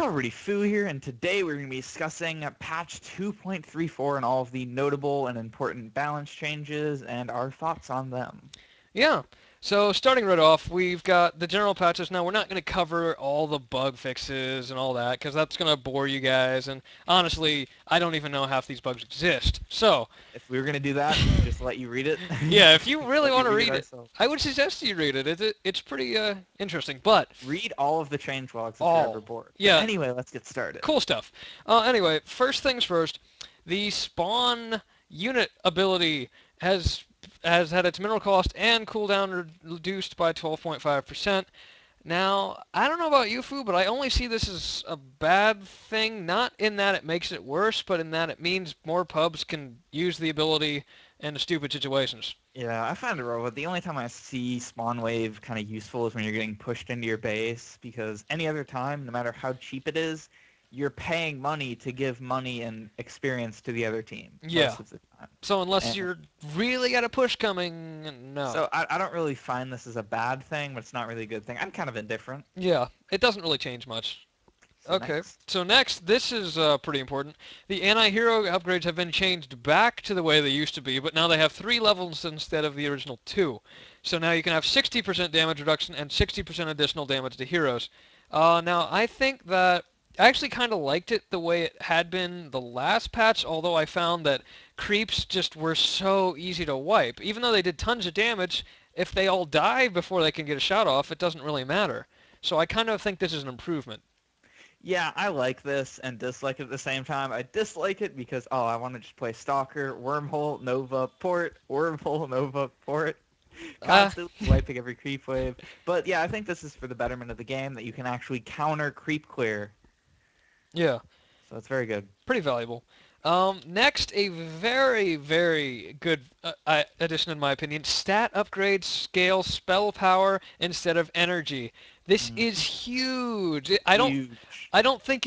Hello everybody, Foo here, and today we're going to be discussing patch 2.34 and all of the notable and important balance changes and our thoughts on them. Yeah. So starting right off, we've got the general patches. Now we're not going to cover all the bug fixes and all that because that's going to bore you guys. And honestly, I don't even know half these bugs exist. So If we were going to do that, we could just let you read it. yeah, if you really Let you want to read it read it, ourselves. I would suggest you read it. It's pretty interesting. But Read all of the change logs if you're ever all bored. But yeah, anyway, let's get started. cool stuff. Anyway, first things first, the spawn unit ability has has had its mineral cost and cooldown reduced by 12.5%. Now, I don't know about you, Fu, but I only see this as a bad thing, not in that it makes it worse, but in that it means more pubs can use the ability in stupid situations. Yeah, I find it rough, but the only time I see spawn wave kind of useful is when you're getting pushed into your base, because any other time, no matter how cheap it is, you're paying money to give money and experience to the other team Yeah. most of the time. So unless And you're really got a push coming, no. so I don't really find this as a bad thing, but it's not really a good thing. I'm kind of indifferent. Yeah, it doesn't really change much. So Okay, next. so next, this is pretty important. The anti-hero upgrades have been changed back to the way they used to be, but now they have 3 levels instead of the original 2. So now you can have 60% damage reduction and 60% additional damage to heroes. Now, I think that I actually kind of liked it the way it had been the last patch, although I found that creeps just were so easy to wipe. Even though they did tons of damage, if they all die before they can get a shot off, it doesn't really matter. So I kind of think this is an improvement. Yeah, I like this and dislike it at the same time. I dislike it because, oh, I want to just play Stalker, Wormhole, Nova, Port, Wormhole, Nova, Port, Ah, constantly wiping every creep wave. But yeah, I think this is for the betterment of the game, that you can actually counter creep clear. yeah. So it's very good. Pretty valuable. Next, a very, very good addition in my opinion. Stat upgrades scale spell power instead of energy. This Mm, is huge. huge. I don't think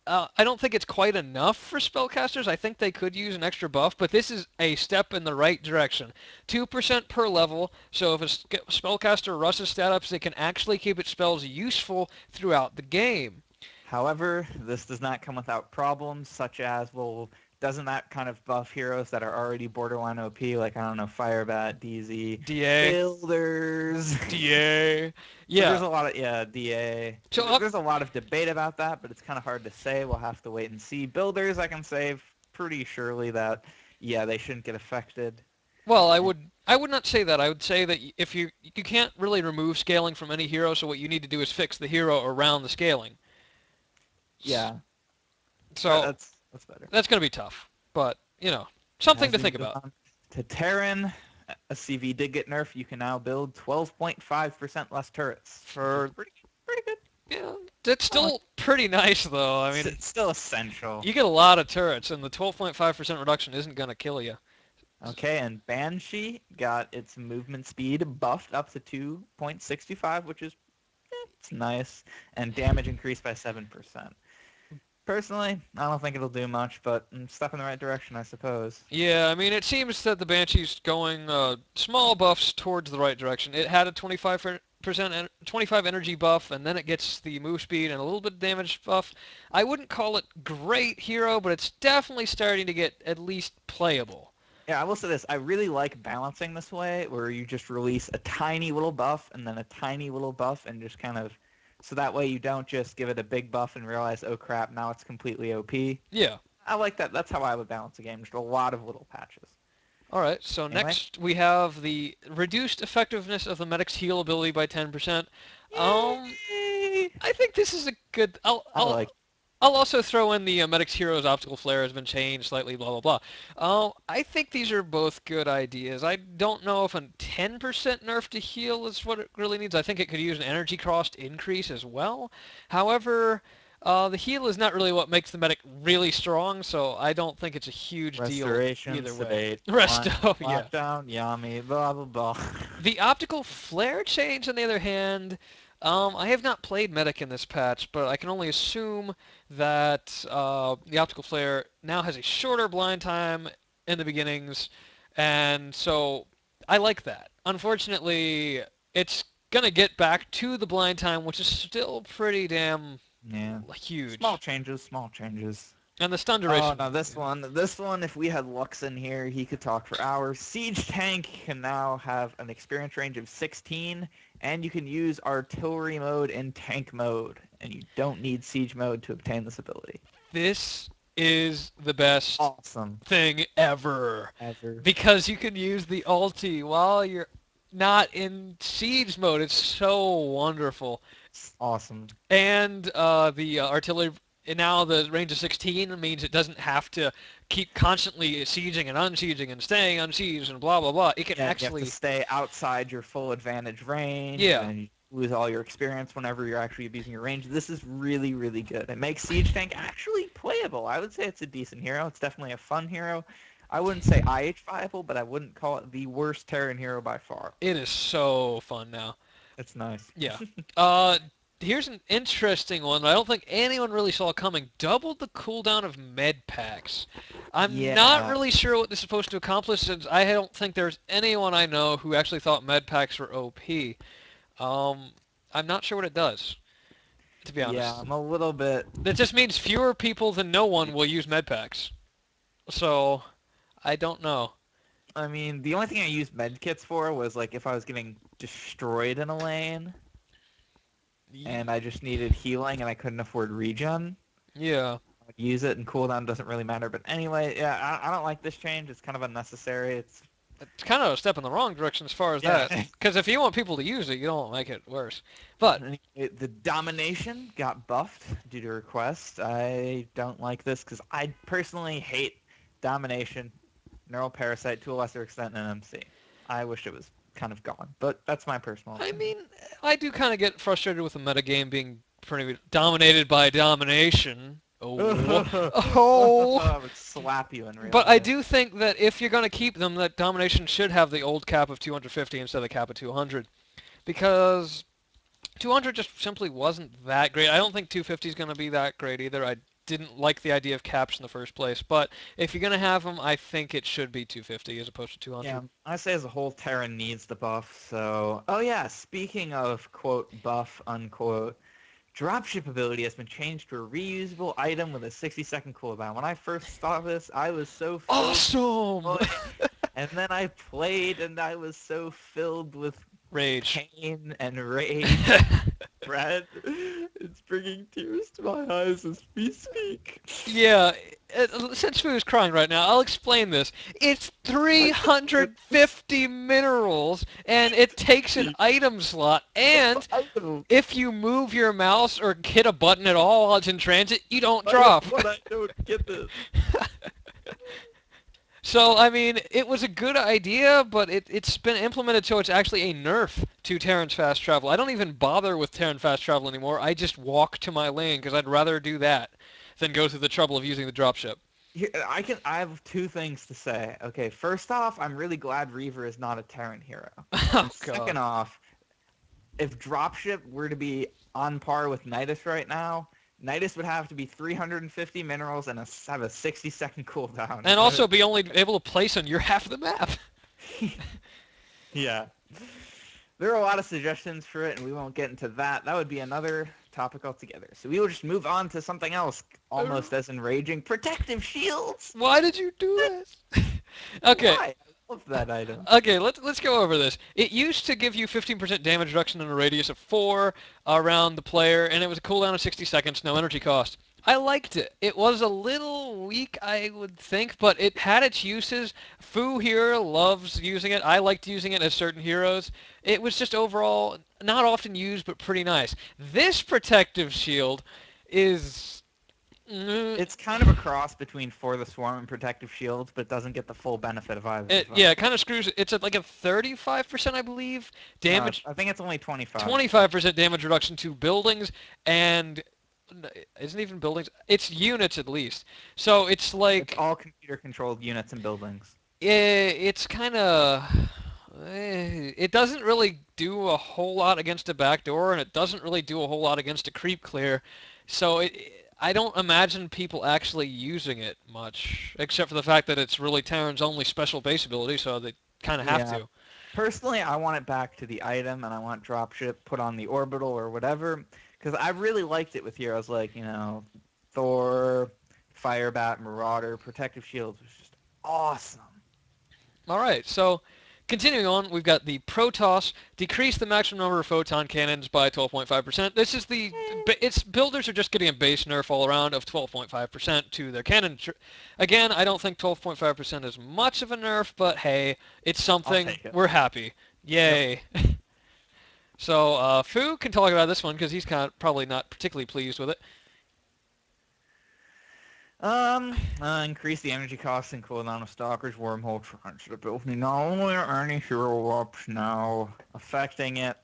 I don't think it's quite enough for spellcasters. I think they could use an extra buff, but this is a step in the right direction. 2% per level, so if a spellcaster rushes stat ups, they can actually keep its spells useful throughout the game. However, this does not come without problems, such as, well, doesn't that kind of buff heroes that are already borderline OP, like, I don't know, Firebat, DZ, DA. Builders? DA. So there's Yeah. a lot of, yeah, DA. So up. There's a lot of debate about that, but it's kind of hard to say. We'll have to wait and see. Builders, I can say pretty surely that, yeah, they shouldn't get affected. Well, And I would not say that. I would say that if you can't really remove scaling from any hero, so what you need to do is fix the hero around the scaling. S- yeah, So that's better. that's going to be tough, but something As to we think move about. on to Terran, a CV did get nerfed. You can now build 12.5% less turrets, which is For pretty good. yeah, that's I like still pretty nice though. I it. mean, It's still essential. you get a lot of turrets, and the 12.5% reduction isn't going to kill you. Okay, and Banshee got its movement speed buffed up to 2.65, which is it's nice, and damage increased by 7%. Personally, I don't think it'll do much, but step in the right direction, I suppose. Yeah, I mean, it seems that the Banshee's going small buffs towards the right direction. It had a 25 energy buff, and then it gets the move speed and a little bit of damage buff. I wouldn't call it great hero, but it's definitely starting to get at least playable. Yeah, I will say this. I really like balancing this way, where you just release a tiny little buff and then a tiny little buff and just kind of... So that way you don't just give it a big buff and realize, oh crap, now it's completely OP. Yeah. I like that. That's how I would balance a game. Just a lot of little patches. All right, so Anyway. next we have the reduced effectiveness of the medic's heal ability by 10%. Um, Yay! I think this is a good. I like... I'll also throw in the Medic's Hero's optical flare has been changed slightly, blah, blah, blah. I think these are both good ideas. I don't know if a 10% nerf to heal is what it really needs. I think it could use an energy cost increase as well. However, the heal is not really what makes the Medic really strong, so I don't think it's a huge deal Restoration, either way. sedate, Resto, yeah. lockdown, yummy, blah blah blah. The optical flare change, on the other hand, I have not played Medic in this patch, but I can only assume that the optical flare now has a shorter blind time in the beginnings, and so I like that. Unfortunately, it's gonna get back to the blind time, which is still pretty damn Yeah. Small huge. changes, small changes. And the stun Oh, duration. now this one, if we had Lux in here, he could talk for hours. Siege Tank can now have an experience range of 16, and you can use artillery mode and tank mode, and you don't need siege mode to obtain this ability. This is the best Awesome. thing ever Ever. because you can use the ulti while you're not in siege mode. It's so wonderful. Awesome. And the artillery, and now the range of 16 means it doesn't have to keep constantly sieging and unsieging and staying unsieged and blah blah blah. It can Yeah, you have to actually, stay outside your full advantage range, yeah, and you lose all your experience whenever you're actually abusing your range. This is really, really good. It makes Siege Tank actually playable. I would say it's a decent hero. It's definitely a fun hero. I wouldn't say IH viable, but I wouldn't call it the worst Terran hero by far. it is so fun now. It's nice. Yeah. Uh, Here's an interesting one that I don't think anyone really saw coming. Doubled the cooldown of med packs. I'm not Yeah, really sure what this is supposed to accomplish, since I don't think there's anyone I know who actually thought med packs were OP. Um, I'm not sure what it does, to be yeah, honest. I'm a little bit. That just means fewer people than no one will use med packs. So, I don't know. I mean, the only thing I used medkits for was like if I was getting destroyed in a lane and I just needed healing and I couldn't afford regen. Yeah. I would use it, and cooldown doesn't really matter. But anyway, yeah, I don't like this change. It's kind of unnecessary. It's It's kind of a step in the wrong direction as far as yeah. that. Because if you want people to use it, you don't make it worse. But, The domination got buffed due to request. I don't like this because I personally hate domination, neural parasite to a lesser extent, and MC. I wish it was kind of gone, but that's my personal I opinion. mean, I do kind of get frustrated with the metagame being pretty dominated by domination. Oh, oh. I would slap you in real But I life. do think that if you're going to keep them, that domination should have the old cap of 250 instead of the cap of 200. Because 200 just simply wasn't that great. I don't think 250 is going to be that great either. I didn't like the idea of caps in the first place. But if you're going to have them, I think it should be 250 as opposed to Yeah, 200. I say as a whole, Terran needs the buff. So, oh yeah, speaking of quote buff unquote, dropship ability has been changed to a reusable item with a 60-second cooldown. When I first saw this, I was so filled Awesome! with joy, and then I played, and I was so filled with Rage. pain and rage. Brad, it's bringing tears to my eyes as we speak. Yeah, since Foo is crying right now, I'll explain this. It's I can't 350 minerals, and it takes an speak. item slot, and if you move your mouse or hit a button at all while it's in transit, you don't I don't drop. what I don't get this. So, I mean, it was a good idea, but it's been implemented so it's actually a nerf to Terran's fast travel. I don't even bother with Terran fast travel anymore. I just walk to my lane because I'd rather do that than go through the trouble of using the dropship. I have two things to say. Okay, first off, I'm really glad Reaver is not a Terran hero. Oh, And second God. off, if dropship were to be on par with Nidus right now, Nidus would have to be 350 minerals and have a 60-second cooldown. And also be only able to place on your half of the map. Yeah. There are a lot of suggestions for it, and we won't get into that. That would be another topic altogether. So we will just move on to something else almost as enraging. Protective shields! Why did you do this? Okay. Why? I love that item. Okay, let's go over this. It used to give you 15% damage reduction in a radius of 4 around the player, and it was a cooldown of 60 seconds, no energy cost. I liked it. It was a little weak, I would think, but it had its uses. Foo here loves using it. I liked using it as certain heroes. It was just overall not often used, but pretty nice. This protective shield is... It's kind of a cross between For the Swarm and Protective Shields, but it doesn't get the full benefit of either of them. Yeah, it kind of screws. It's at like a 35%, I believe, No, damage, I think it's only 25. 25% damage reduction to buildings, and isn't even buildings. It's units at least. So it's It's like all computer-controlled units and buildings. it's kind of. It doesn't really do a whole lot against a backdoor, and it doesn't really do a whole lot against a creep clear. So I don't imagine people actually using it much, except for the fact that it's really Terran's only special base ability, so they kind of have Yeah, to. Personally, I want it back to the item, and I want dropship put on the orbital or whatever, because I really liked it with heroes like, Thor, Firebat, Marauder, Protective Shields was just awesome. All right, so continuing on, we've got the Protoss decrease the maximum number of photon cannons by 12.5%. This is its builders are just getting a base nerf all around of 12.5% to their cannon. Again, I don't think 12.5% is much of a nerf, but hey, it's I'll something. take it. We're happy. Yep. Yay. So Fu can talk about this one because he's kind of probably not particularly pleased with it. Increase the energy cost and cooldown of Stalker's Wormhole Transit ability. Not only are any hero ups now affecting it,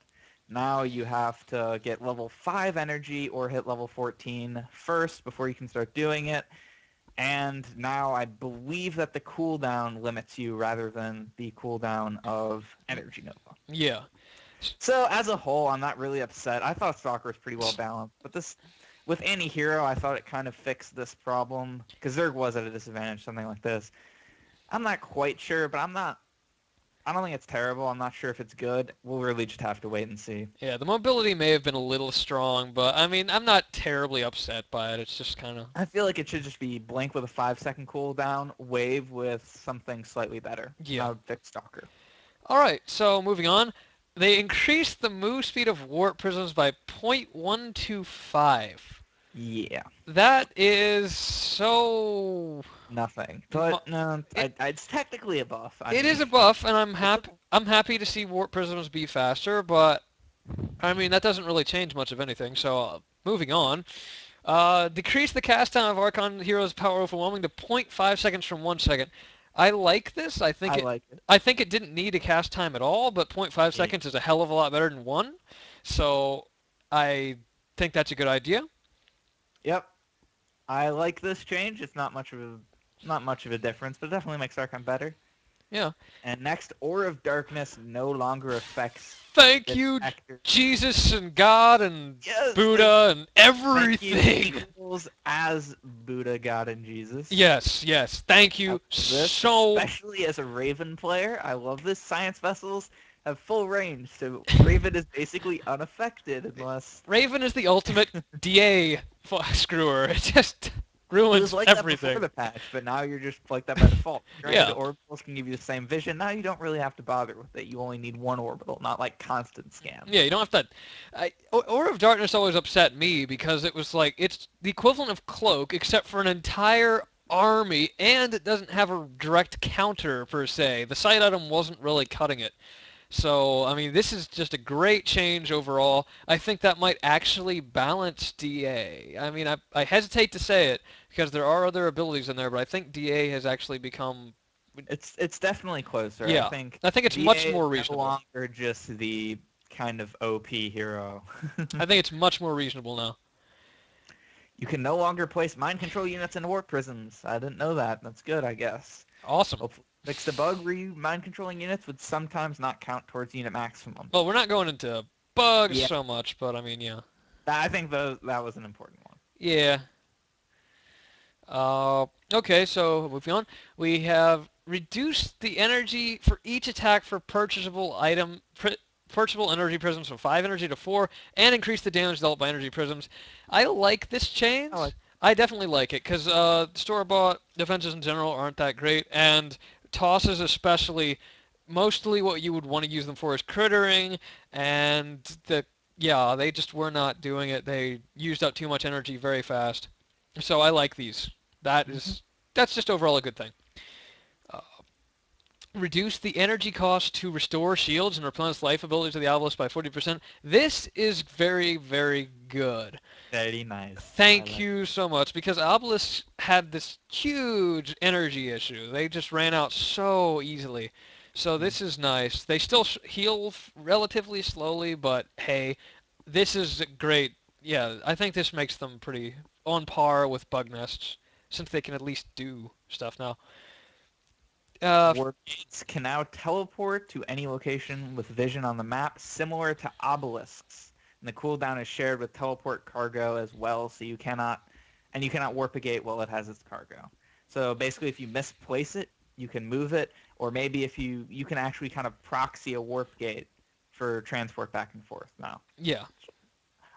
now you have to get level 5 energy or hit level 14 first before you can start doing it. And now I believe that the cooldown limits you rather than the cooldown of Energy Nova. Yeah. So as a whole, I'm not really upset. I thought Stalker was pretty well balanced, but this, with any hero, I thought it kind of fixed this problem because Zerg was at a disadvantage, something like this. I'm not quite sure, but I'm not. I don't think it's terrible. I'm not sure if it's good. We'll really just have to wait and see. Yeah, the mobility may have been a little strong, but I mean, I'm not terribly upset by it. It's just kind of I feel like it should just be Blink with a 5-second cooldown, Wave with something slightly better, and yeah. that would fix Stalker. All right, so moving on. They increased the move speed of warp prisms by 0.125. Yeah, That is so. nothing. Mu- But no, It, it's technically a buff. I it mean, is a buff, and it's a I'm happy to see warp prisms be faster, but I mean that doesn't really change much of anything. So moving on. Decrease the cast time of Archon Hero's power overwhelming to zero point 0.5 seconds from 1 second. I like this. I like it. I think it didn't need a cast time at all, but zero point 0.5 Yeah. seconds is a hell of a lot better than 1. So I think that's a good idea. Yep. I like this change. It's not much of a difference, but it definitely makes Archon better. Yeah. And next, Aura of Darkness no longer affects Thank the you, actor. Jesus and God and Yes, Buddha and thank you, everything. equals as Buddha, God, and Jesus. Yes, yes. Thank I you love this, so. especially as a Raven player. I love this. Science vessels have full range, so Raven is basically unaffected unless Raven is the ultimate DA screwer. It just it was ruins like that before everything. the patch, but now you're just like that by default. Granted, Yeah. orbitals can give you the same vision. Now you don't really have to bother with it. You only need one orbital, not like constant Yeah, scans. you don't have to. Aura of Darkness always upset me because it was like it's the equivalent of Cloak, except for an entire army, and it doesn't have a direct counter per se. The side item wasn't really cutting it. So, I mean, this is just a great change overall. I think that might actually balance DA. I mean, I hesitate to say it because there are other abilities in there, but I think DA has actually become, It's definitely closer. I yeah, think I think it's much DA is more no reasonable. longer just the kind of OP hero. I think it's much more reasonable now. You can no longer place mind control units in warp prisms. I didn't know that. That's good, I guess. Awesome. Hopefully fix the bug where mind controlling units would sometimes not count towards unit maximum. Well, we're not going into bugs Yeah, so much, but I mean, yeah. I think that was an important one. Yeah. Okay, so moving on. We have reduced the energy for each attack for purchasable energy prisms from 5 energy to 4, and increased the damage dealt by energy prisms. I like this I like change. I definitely like it, because store-bought defenses in general aren't that great, and tosses especially, mostly what you would want to use them for is crittering, and yeah, they just were not doing it. They used up too much energy very fast. So I like these. That hmm is that's just overall a good thing. Uh, Reduce the energy cost to restore shields and replenish life abilities of the obelisk by 40%. This is very, very good. Very nice. I Thank like. you so much because Obelisk had this huge energy issue. They just ran out so easily. So Mm. this is nice. They still heal relatively slowly, but hey, this is great. Yeah, I think this makes them pretty on par with bug nests since they can at least do stuff now. Uh, Warp gates can now teleport to any location with vision on the map, similar to obelisks. And the cooldown is shared with teleport cargo as well, so you cannot warp a gate while it has its cargo. So basically, if you misplace it, you can move it, or maybe if you can actually kind of proxy a warp gate for transport back and forth now. Yeah.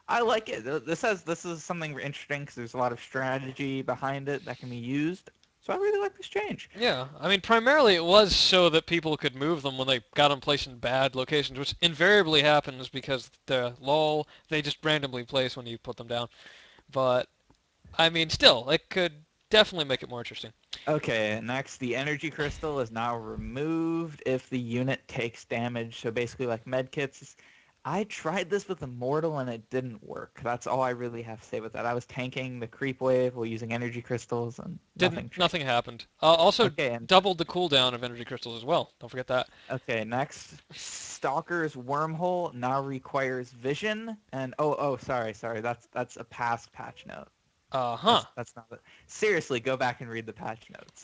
I like it. This is something interesting because there's a lot of strategy behind it that can be used. So I really like this change. Yeah, I mean, primarily it was so that people could move them when they got them placed in bad locations, which invariably happens because the lull they just randomly place when you put them down. But I mean, still, it could definitely make it more interesting. Okay, next, the energy crystal is now removed if the unit takes damage. So basically, like medkits. I tried this with Immortal and it didn't work. That's all I really have to say with that. I was tanking the creep wave while using energy crystals and Didn't nothing changed. nothing happened. Also Okay, and doubled the cooldown of energy crystals as well. Don't forget that. okay, next, Stalker's wormhole now requires vision. And sorry, that's a past patch note. Uh-huh. That's not it. Seriously, go back and read the patch notes.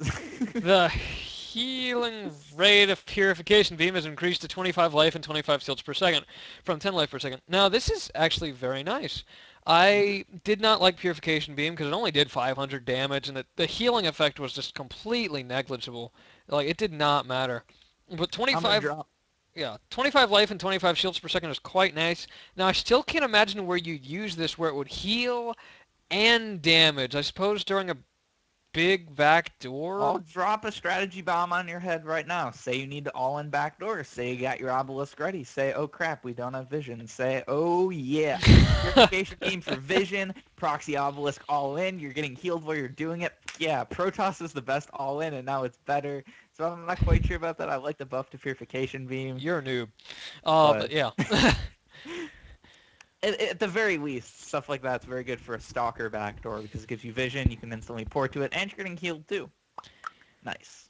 The healing rate of Purification Beam is increased to 25 life and 25 shields per second from 10 life per second. Now, this is actually very nice. I did not like Purification Beam because it only did 500 damage, and the healing effect was just completely negligible. Like, it did not matter. But I'm gonna 25, drop. yeah, 25 life and 25 shields per second is quite nice. Now, I still can't imagine where you'd use this where it would heal and damage. I suppose during a big back I'll door. drop a strategy bomb on your head right now. Say you need to all-in backdoor. Say you got your obelisk ready. Say, oh crap, we don't have vision. Say, oh yeah, purification beam for vision. Proxy obelisk all in. You're getting healed while you're doing it. Yeah, Protoss is the best all in, and now it's better. So I'm not quite sure about that. I like the buff to purification beam, You're a noob. But but yeah. at the very least, stuff like that's very good for a stalker backdoor because it gives you vision. You can instantly port to it, and you're getting healed too. Nice.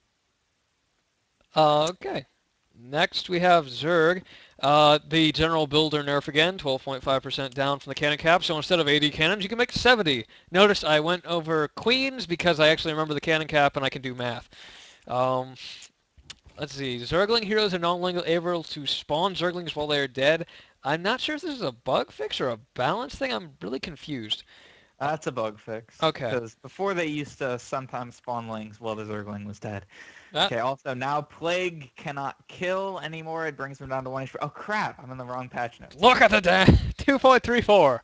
Okay. Next we have Zerg. The general builder nerf again, 12.5% down from the cannon cap. So instead of 80 cannons, you can make 70. Notice I went over queens because I actually remember the cannon cap and I can do math. Um, let's see. Zergling heroes are no longer able to spawn Zerglings while they are dead. I'm not sure if this is a bug fix or a balance thing. I'm really confused. That's a bug fix, Okay. because before they used to sometimes spawn lings while the Zergling was dead. That Okay, also now Plague cannot kill anymore. It brings them down to 1 HP. Oh crap, I'm in the wrong patch notes. look at the 2.34.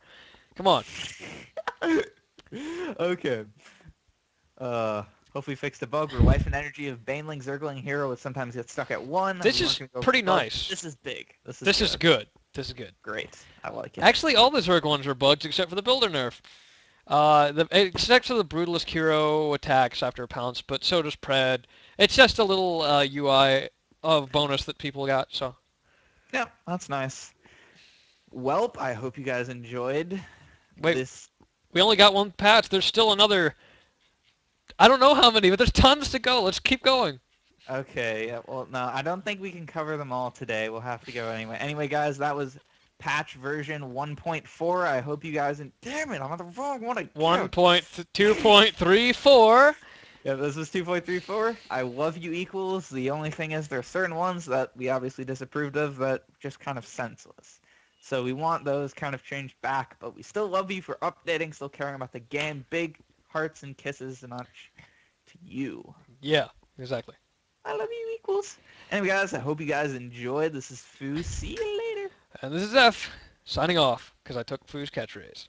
Come on. Okay. Uh, hopefully fix the bug where life and energy of Baneling Zergling hero would sometimes get stuck at 1. This We weren't is going to go pretty above. nice. This is big. This is This is good. good. This is good. Great. I like it. Actually, all the Zerg ones are bugs except for the Builder nerf. Except for the Brutalist hero attacks after a pounce, but so does Pred. It's just a little UI of bonus that people got. So Yeah, that's nice. Welp, I hope you guys enjoyed wait, this. we only got one patch. There's still another. I don't know how many, but there's tons to go. Let's keep going. Okay, yeah, well, no, I don't think we can cover them all today. We'll have to go anyway. Anyway, guys, that was patch version 1.4. I hope you guys... Damn it, I'm on the wrong one again. 1.2.34. Yeah, this is 2.34. I love you equals. The only thing is there are certain ones that we obviously disapproved of that just kind of senseless. So we want those kind of changed back, but we still love you for updating, still caring about the game. Big hearts and kisses and much to you. Yeah, exactly. I love you equals. Anyway, guys, I hope you guys enjoyed. This is Foo. See you later. And this is F signing off because I took Foo's catchphrase.